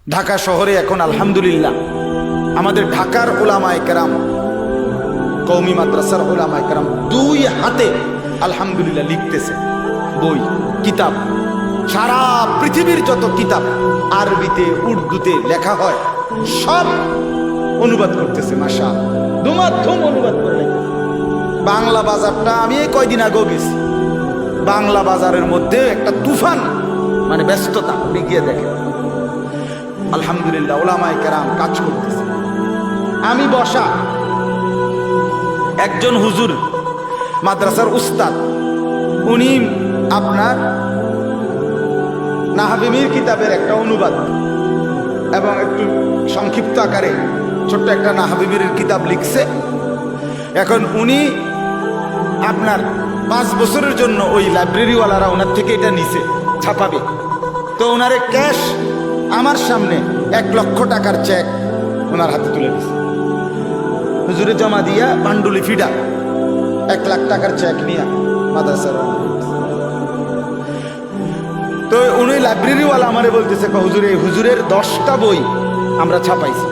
ঢাকা শহরে এখন আলহামদুলিল্লাহ আমাদের ঢাকার উলামায়ে কেরাম, কওমি মাদ্রাসার উলামায়ে কেরাম দুই হাতে আলহামদুলিল্লাহ লিখতেছে বই, কিতাব। সারা পৃথিবীর যত কিতাব আরবিতে উর্দুতে লেখা হয় সব অনুবাদ করতেছে। মাশাআল্লাহ, দুমাধ্যম অনুবাদ করে লেখতেছে। বাংলা বাজারটা আমি এই কয়দিন আগেও গেছি, বাংলা বাজারের মধ্যে একটা তুফান, মানে ব্যস্ততা। আপনি গিয়ে দেখেন আলহামদুলিল্লাহ উলামায়ে কেরাম কাজ করতেছে। আমি বসা, একজন হুজুর মাদ্রাসার উস্তাদ, উনি আপনার নাহবি মীর কিতাবের একটা অনুবাদ এবং একটু সংক্ষিপ্ত আকারে ছোট্ট একটা নাহবি মীরের কিতাব লিখছে। এখন উনি আপনার 5 বছরের জন্য ওই লাইব্রেরিওয়ালারা ওনার থেকে এটা নিছে, ছাপাবে। তো ওনারে ক্যাশ আমার সামনে 1 লক্ষ টাকার চেক ওনার হাতে তুলে দিছে। হুজুরে জমা দিয়া পান্ডুলি ফিডা 1 লাখ টাকার চেক নিয়ে মাদ্রাসার। তো উনি লাইব্রেরিওয়ালা আমারে বলতেছে, হুজুর এই হুজুরের 10টা বই আমরা ছাপাইছি।